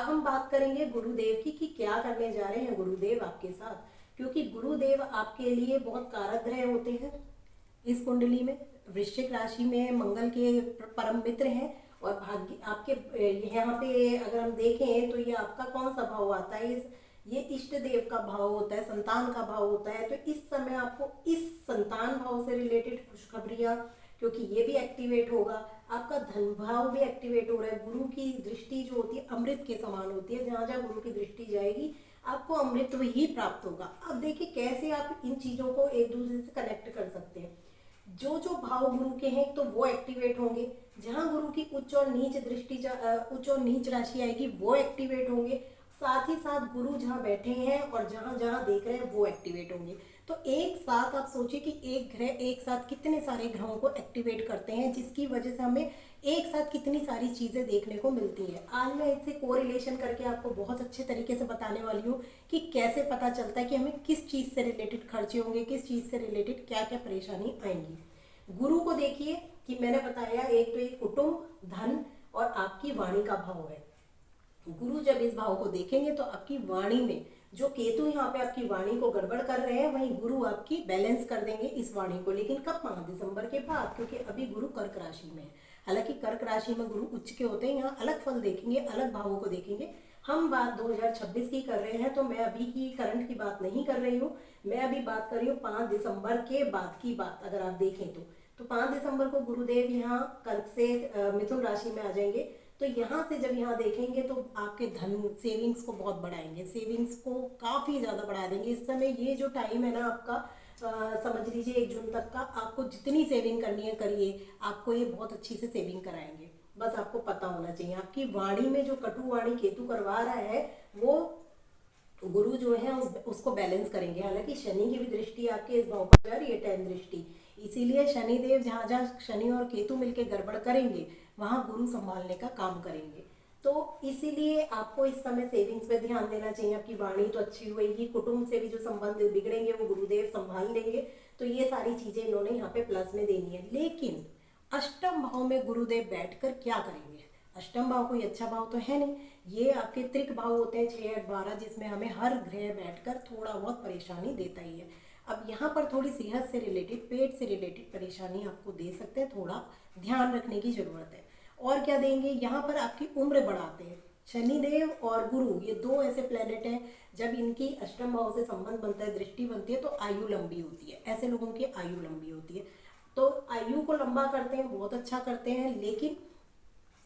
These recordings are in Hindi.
हम बात करेंगे गुरुदेव की कि क्या करने जा रहे हैं गुरुदेव आपके साथ, क्योंकि गुरुदेव आपके लिए बहुत कारक ग्रह होते हैं इस कुंडली में। वृश्चिक राशि में मंगल के परम मित्र हैं और भाग्य आपके यहाँ पे अगर हम देखें तो ये आपका कौन सा भाव आता है, ये इष्ट देव का भाव होता है, संतान का भाव होता है। तो इस समय आपको इस संतान भाव से रिलेटेड खुशखबरियां, क्योंकि ये भी एक्टिवेट होगा, आपका धन भाव भी एक्टिवेट हो रहा है। गुरु की दृष्टि जो होती है अमृत के समान होती है, जहां जहां गुरु की दृष्टि जाएगी आपको अमृत ही प्राप्त होगा। अब देखिए कैसे आप इन चीजों को एक दूसरे से कनेक्ट कर सकते हैं। जो जो भाव गुरु के हैं तो वो एक्टिवेट होंगे, जहां गुरु की उच्च और नीच दृष्टि उच्च और नीच राशि आएगी वो एक्टिवेट होंगे, साथ ही साथ गुरु जहां बैठे हैं और जहां जहां देख रहे हैं वो एक्टिवेट होंगे। तो एक साथ आप सोचिए कि एक ग्रह एक साथ कितने सारे ग्रहों को एक्टिवेट करते हैं, जिसकी वजह से हमें एक साथ कितनी सारी चीजें देखने को मिलती हैं। आज मैं इससे कोरिलेशन करके आपको बहुत अच्छे तरीके से बताने वाली हूँ कि कैसे पता चलता है कि हमें किस चीज से रिलेटेड खर्चे होंगे, किस चीज से रिलेटेड क्या क्या परेशानी आएंगी। गुरु को देखिए कि मैंने बताया एक तो एक कुटुंब, धन और आपकी वाणी का भाव है। गुरु जब इस भाव को देखेंगे तो आपकी वाणी में जो केतु यहाँ पे आपकी वाणी को गड़बड़ कर रहे हैं, वहीं गुरु आपकी बैलेंस कर देंगे इस वाणी को। लेकिन कब? 5 दिसंबर के बाद, क्योंकि अभी गुरु कर्क राशि में है। हालांकि कर्क राशि में गुरु उच्च के होते हैं, यहाँ अलग फल देखेंगे, अलग भावों को देखेंगे। हम बात 2026 की कर रहे हैं, तो मैं अभी की करंट की बात नहीं कर रही हूँ, मैं अभी बात कर रही हूँ 5 दिसंबर के बाद की बात। अगर आप देखें तो 5 दिसंबर को गुरुदेव यहाँ कर्क से मिथुन राशि में आ जाएंगे। तो यहाँ से जब यहाँ देखेंगे तो आपके धन सेविंग्स को बहुत बढ़ाएंगे, सेविंग्स को काफ़ी ज़्यादा बढ़ा देंगे। इस समय ये जो टाइम है ना आपका, समझ लीजिए 1 जून तक का, आपको जितनी सेविंग करनी है करिए, आपको ये बहुत अच्छी से सेविंग कराएंगे। बस आपको पता होना चाहिए आपकी वाणी में जो कटु वाणी केतु करवा रहा है वो गुरु जो है उसको बैलेंस करेंगे। हालांकि शनि की भी दृष्टि आपके इस भाव पर जा रही है, 10 दृष्टि, इसीलिए शनिदेव जहाँ जहाँ शनि और केतु मिलके गड़बड़ करेंगे वहां गुरु संभालने का काम करेंगे। तो इसीलिए आपको इस समय सेविंग्स पे ध्यान देना चाहिए। आपकी वाणी तो अच्छी होगी, कुटुंब से भी जो संबंध बिगड़ेंगे वो गुरुदेव संभाल लेंगे। तो ये सारी चीजें इन्होंने यहाँ पे प्लस में देनी है। लेकिन अष्टम भाव में गुरुदेव बैठकर क्या करेंगे? अष्टम भाव कोई अच्छा भाव तो है नहीं, ये आपके त्रिक भाव होते हैं 6, 8, 12, जिसमें हमें हर ग्रह बैठकर थोड़ा बहुत परेशानी देता ही है। अब यहाँ पर थोड़ी सेहत से रिलेटेड, पेट से रिलेटेड परेशानी आपको दे सकते हैं, थोड़ा ध्यान रखने की जरूरत है। और क्या देंगे? यहाँ पर आपकी उम्र बढ़ाते हैं शनिदेव और गुरु, ये दो ऐसे प्लेनेट हैं जब इनकी अष्टम भाव से संबंध बनता है, दृष्टि बनती है, तो आयु लंबी होती है। ऐसे लोगों की आयु लंबी होती है। तो आयु को लंबा करते हैं, बहुत अच्छा करते हैं, लेकिन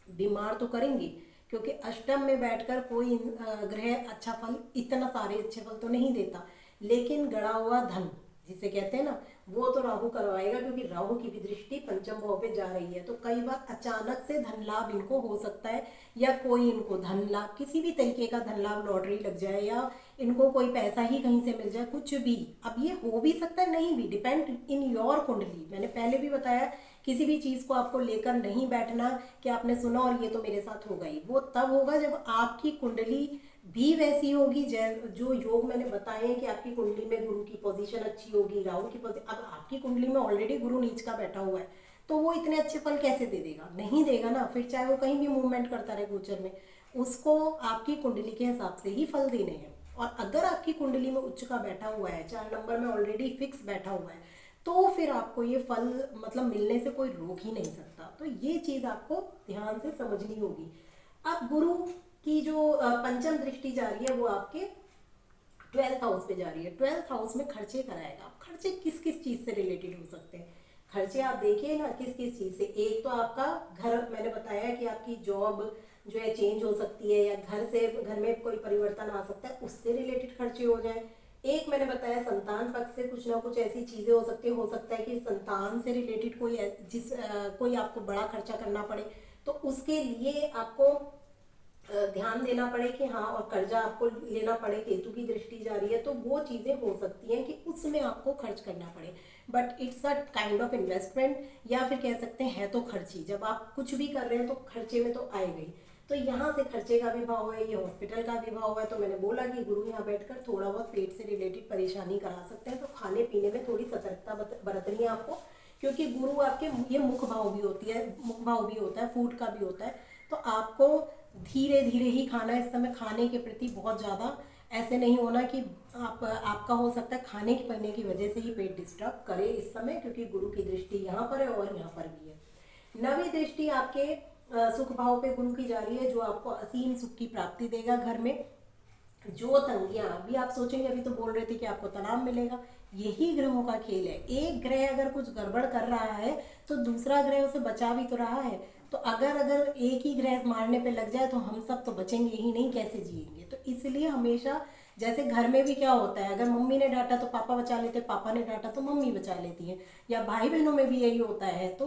बीमार तो करेंगे, क्योंकि अष्टम में बैठकर कोई ग्रह अच्छा फल, इतना सारे अच्छे फल तो नहीं देता। लेकिन गड़ा हुआ धन जिसे कहते हैं ना, वो तो राहु करवाएगा, क्योंकि राहु की भी दृष्टि पंचम भाव पे जा रही है। तो कई बार अचानक से धन लाभ इनको हो सकता है, या कोई इनको धन लाभ, किसी भी तरीके का धन लाभ, लॉटरी लग जाए, या इनको कोई पैसा ही कहीं से मिल जाए, कुछ भी। अब ये हो भी सकता है, नहीं भी, डिपेंड इन योर कुंडली। मैंने पहले भी बताया, किसी भी चीज को आपको लेकर नहीं बैठना कि आपने सुना और ये तो मेरे साथ होगा ही। वो तब होगा जब आपकी कुंडली भी वैसी होगी, जो योग मैंने बताए हैं कि आपकी कुंडली में गुरु की पोजीशन अच्छी होगी, राहु की पोजीशन। अब आपकी कुंडली में ऑलरेडी गुरु नीच का बैठा हुआ है, तो वो इतने अच्छे फल कैसे दे देगा? नहीं देगा ना। फिर चाहे वो कहीं भी मूवमेंट करता रहे गोचर में, उसको आपकी कुंडली के हिसाब से ही फल देने हैं। और अगर आपकी कुंडली में उच्च का बैठा हुआ है, 4 नंबर में ऑलरेडी फिक्स बैठा हुआ है, तो फिर आपको ये फल मतलब मिलने से कोई रोक ही नहीं सकता। तो ये चीज आपको ध्यान से समझनी होगी। अब गुरु की जो पंचम दृष्टि जा रही है वो आपके 12th हाउस पे जा रही है। 12th हाउस में खर्चे कराएगा। अब खर्चे किस किस चीज से रिलेटेड हो सकते हैं? खर्चे आप देखिए ना किस किस चीज से। एक तो आपका घर, मैंने बताया कि आपकी जॉब जो है चेंज हो सकती है, या घर में कोई परिवर्तन आ सकता है, उससे रिलेटेड खर्चे हो जाए। एक मैंने बताया संतान पक्ष से कुछ ना कुछ ऐसी चीजें हो सकती है। हो सकता है कि संतान से रिलेटेड कोई आपको बड़ा खर्चा करना पड़े, तो उसके लिए आपको ध्यान देना पड़े कि हाँ, और कर्जा आपको लेना पड़े, केतु की दृष्टि जा रही है, तो वो चीजें हो सकती हैं कि उसमें आपको खर्च करना पड़े। But it's a kind of investment, या फिर कह सकते हैं है तो खर्ची। जब आप कुछ भी कर रहे हैं तो खर्चे में तो आएगा ही। तो यहाँ से खर्चे का भी भाव है, ये हॉस्पिटल का भी भाव है। तो मैंने बोला कि गुरु यहाँ बैठकर थोड़ा बहुत पेट से रिलेटेड परेशानी करा सकते हैं, तो खाने पीने में थोड़ी सतर्कता बरतनी है आपको, क्योंकि गुरु आपके ये मुख भाव भी होती है, मुख भाव भी होता है, फूड का भी होता है। तो आपको धीरे धीरे ही खाना, इस समय खाने के प्रति बहुत ज़्यादा ऐसे नहीं होना कि आपका हो सकता है खाने की पीने की वजह से ही पेट डिस्टर्ब करे इस समय, क्योंकि गुरु की दृष्टि यहाँ पर है और यहाँ पर भी है। नवी दृष्टि आपके सुख भाव पे गुरु की जा रही है, जो आपको असीम सुख की प्राप्ति देगा घर में। जो तंगियां अभी आप सोचेंगे, अभी तो बोल रहे थे कि आपको तनाव मिलेगा, यही ग्रहों का खेल है। एक ग्रह अगर कुछ गड़बड़ कर रहा है तो दूसरा ग्रह उसे बचा भी तो रहा है। तो अगर अगर एक ही ग्रह मारने पे लग जाए तो हम सब तो बचेंगे ही नहीं, कैसे जिएंगे। तो इसलिए हमेशा, जैसे घर में भी क्या होता है, अगर मम्मी ने डांटा तो पापा बचा लेते, पापा ने डांटा तो मम्मी बचा लेती है, या भाई बहनों में भी यही होता है। तो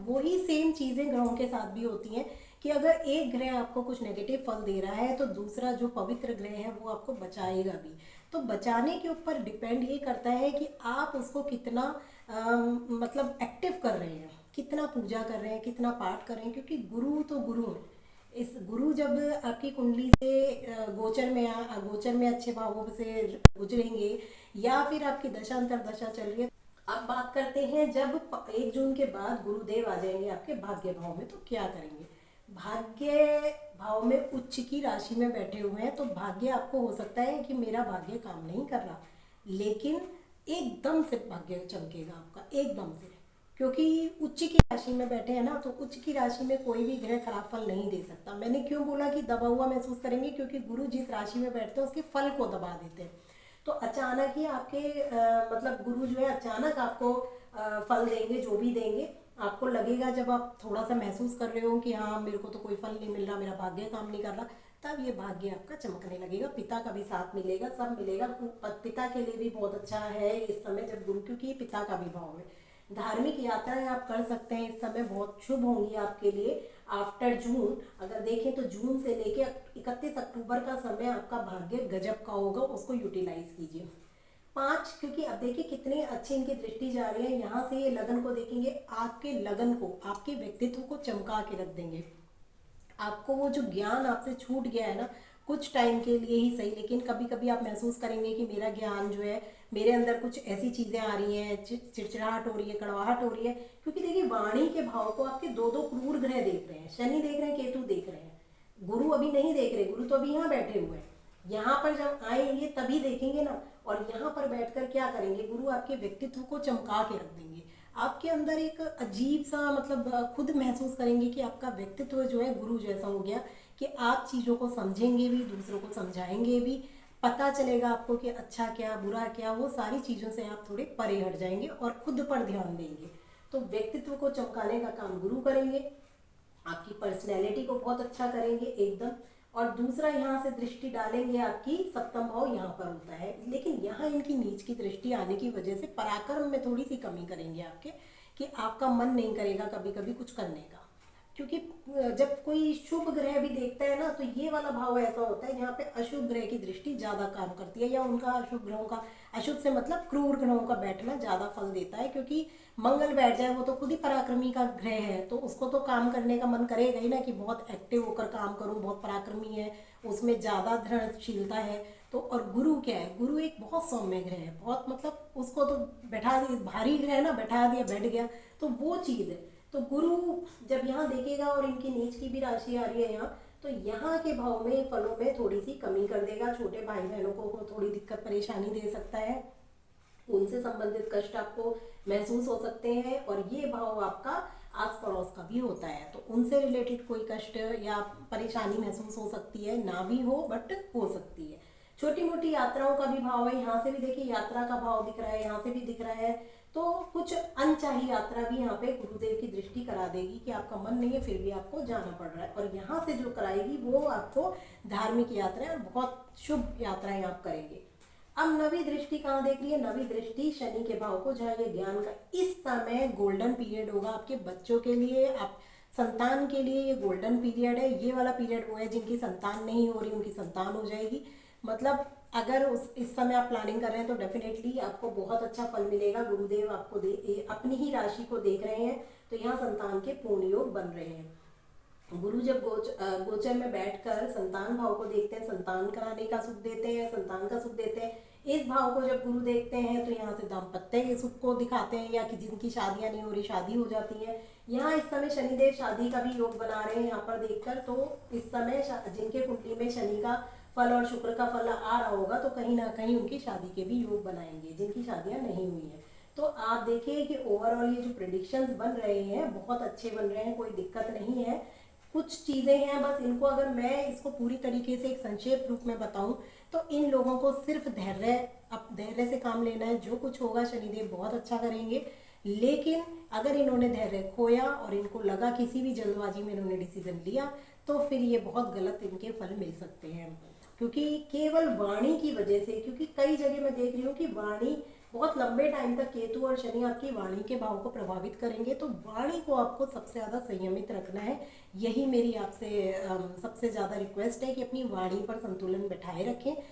वही सेम चीज़ें ग्रहों के साथ भी होती हैं कि अगर एक ग्रह आपको कुछ नेगेटिव फल दे रहा है तो दूसरा जो पवित्र ग्रह है वो आपको बचाएगा भी। तो बचाने के ऊपर डिपेंड ये करता है कि आप उसको कितना मतलब एक्टिव कर रहे हैं, कितना पूजा कर रहे हैं, कितना पाठ कर रहे हैं। क्योंकि गुरु तो गुरु है। इस गुरु जब आपकी कुंडली से गोचर में अच्छे भावों से गुजरेंगे, या फिर आपकी दशा अंतरदशा चल रही है। अब बात करते हैं, जब 1 जून के बाद गुरुदेव आ जाएंगे आपके भाग्य भाव में, तो क्या करेंगे। भाग्य भाव में उच्च की राशि में बैठे हुए हैं, तो भाग्य आपको हो सकता है कि मेरा भाग्य काम नहीं कर रहा, लेकिन एकदम से भाग्य चमकेगा आपका, एकदम से। क्योंकि उच्च की राशि में बैठे हैं ना, तो उच्च की राशि में कोई भी ग्रह खराब फल नहीं दे सकता। मैंने क्यों बोला कि दबा हुआ महसूस करेंगे, क्योंकि गुरु जिस राशि में बैठते हैं उसके फल को दबा देते हैं। तो अचानक ही आपके मतलब गुरु जो है अचानक आपको फल देंगे, जो भी देंगे आपको लगेगा, जब आप थोड़ा सा महसूस कर रहे हो कि हाँ मेरे को तो कोई फल नहीं मिल रहा, मेरा भाग्य काम नहीं कर रहा, तब ये भाग्य आपका चमकने लगेगा। पिता का भी साथ मिलेगा, सब मिलेगा। पिता के लिए भी बहुत अच्छा है इस समय जब गुरु, क्योंकि पिता का भी भाव है। धार्मिक यात्राएं आप कर सकते हैं इस समय, बहुत शुभ होंगी आपके लिए। आफ्टर जून अगर देखें तो जून से लेके 31 अक्टूबर का समय आपका भाग्य गजब का होगा, उसको यूटिलाइज कीजिए। 5, क्योंकि अब देखिए कितने अच्छी इनकी दृष्टि जा रही है। यहाँ से ये लगन को देखेंगे, आपके लगन को, आपके व्यक्तित्व को चमका के रख देंगे। आपको वो जो ज्ञान आपसे छूट गया है ना, कुछ टाइम के लिए ही सही, लेकिन कभी कभी आप महसूस करेंगे कि मेरा ज्ञान जो है, मेरे अंदर कुछ ऐसी चीज़ें आ रही हैं, चिड़चिड़ाहट हो रही है, कड़वाहट हो रही है। क्योंकि देखिए वाणी के भाव को आपके 2 क्रूर ग्रह देख रहे हैं, शनि देख रहे हैं, केतु देख रहे हैं। गुरु अभी नहीं देख रहे, गुरु तो अभी यहाँ बैठे हुए हैं। यहाँ पर जब आएंगे तभी देखेंगे ना। और यहाँ पर बैठकर क्या करेंगे, गुरु आपके व्यक्तित्व को चमका के रख देंगे। आपके अंदर एक अजीब सा मतलब खुद महसूस करेंगे कि आपका व्यक्तित्व जो है गुरु जैसा हो गया, कि आप चीज़ों को समझेंगे भी, दूसरों को समझाएंगे भी। पता चलेगा आपको कि अच्छा क्या बुरा क्या, वो सारी चीज़ों से आप थोड़े परे हट जाएंगे और खुद पर ध्यान देंगे। तो व्यक्तित्व को चमकाने का काम गुरु करेंगे, आपकी पर्सनैलिटी को बहुत अच्छा करेंगे एकदम। और दूसरा, यहाँ से दृष्टि डालेंगे आपकी, सप्तम भाव यहाँ पर होता है, लेकिन यहाँ इनकी नीच की दृष्टि आने की वजह से पराक्रम में थोड़ी सी कमी करेंगे आपके, कि आपका मन नहीं करेगा कभी कभी कुछ करने का। क्योंकि जब कोई शुभ ग्रह भी देखता है ना, तो ये वाला भाव ऐसा होता है जहाँ पे अशुभ ग्रह की दृष्टि ज़्यादा काम करती है, या उनका अशुभ ग्रहों का, अशुभ से मतलब क्रूर ग्रहों का बैठना ज़्यादा फल देता है। क्योंकि मंगल बैठ जाए, वो तो खुद ही पराक्रमी का ग्रह है, तो उसको तो काम करने का मन करेगा ही ना, कि बहुत एक्टिव होकर काम करूँ, बहुत पराक्रमी है, उसमें ज़्यादा दृढ़शीलता है। तो और गुरु क्या है, गुरु एक बहुत सौम्य ग्रह है, बहुत मतलब उसको तो बैठा दिया, भारी ग्रह ना, बैठा दिया बैठ गया, तो वो चीज़ है। तो गुरु जब यहाँ देखेगा, और इनकी नीच की भी राशि आ रही है यहाँ, तो यहाँ के भाव में फलों में थोड़ी सी कमी कर देगा। छोटे भाई बहनों को थोड़ी दिक्कत परेशानी दे सकता है, उनसे संबंधित कष्ट आपको महसूस हो सकते हैं। और ये भाव आपका आस पड़ोस का भी होता है, तो उनसे रिलेटेड कोई कष्ट या परेशानी महसूस हो सकती है, ना भी हो बट हो सकती है। छोटी मोटी यात्राओं का भी भाव है, यहाँ से भी देखिए यात्रा का भाव दिख रहा है, यहाँ से भी दिख रहा है। तो कुछ अनचाही यात्रा भी यहाँ पे गुरुदेव की दृष्टि करा देगी, कि आपका मन नहीं है फिर भी आपको जाना पड़ रहा है, और यहाँ से जो कराएगी वो आपको धार्मिक यात्राएं और बहुत शुभ यात्राएं आप करेंगे। अब नवी दृष्टि कहाँ देख रही है, नवी दृष्टि शनि के भाव को, जहाँ ये ज्ञान का इस समय गोल्डन पीरियड होगा आपके बच्चों के लिए, आप संतान के लिए ये गोल्डन पीरियड है। ये वाला पीरियड वो है जिनकी संतान नहीं हो रही, उनकी संतान हो जाएगी। मतलब अगर इस समय आप प्लानिंग कर रहे हैं तो डेफिनेटली आपको बहुत अच्छा फल मिलेगा। गुरुदेव आपको अपनी ही राशि को देख रहे हैं, तो यहाँ संतान के पूर्ण योग बन रहे हैं। गुरु जब गोचर में बैठकर संतान भाव को देखते हैं, संतान कराने का सुख देते हैं, संतान का सुख देते हैं। इस भाव को जब गुरु देखते हैं तो यहाँ से दाम्पत्य सुख को दिखाते हैं, या कि जिनकी शादियां नहीं हो रही शादी हो जाती है। यहाँ इस समय शनिदेव शादी का भी योग बना रहे हैं यहाँ पर देखकर। तो इस समय जिनके कुंडली में शनि का फल और शुक्र का फल आ रहा होगा तो कहीं ना कहीं उनकी शादी के भी योग बनाएंगे, जिनकी शादियां नहीं हुई हैं। तो आप देखिए कि ओवरऑल ये जो प्रेडिक्शंस बन रहे हैं बहुत अच्छे बन रहे हैं, कोई दिक्कत नहीं है। कुछ चीज़ें हैं बस, इनको अगर मैं इसको पूरी तरीके से एक संक्षेप रूप में बताऊं तो इन लोगों को सिर्फ धैर्य, अब धैर्य से काम लेना है। जो कुछ होगा शनिदेव बहुत अच्छा करेंगे, लेकिन अगर इन्होंने धैर्य खोया और इनको लगा किसी भी जल्दबाजी में इन्होंने डिसीजन लिया तो फिर ये बहुत गलत इनके फल मिल सकते हैं। क्योंकि केवल वाणी की वजह से, क्योंकि कई जगह मैं देख रही हूँ कि वाणी बहुत लंबे टाइम तक केतु और शनि आपकी वाणी के भाव को प्रभावित करेंगे, तो वाणी को आपको सबसे ज़्यादा संयमित रखना है। यही मेरी आपसे सबसे ज़्यादा रिक्वेस्ट है कि अपनी वाणी पर संतुलन बैठाए रखें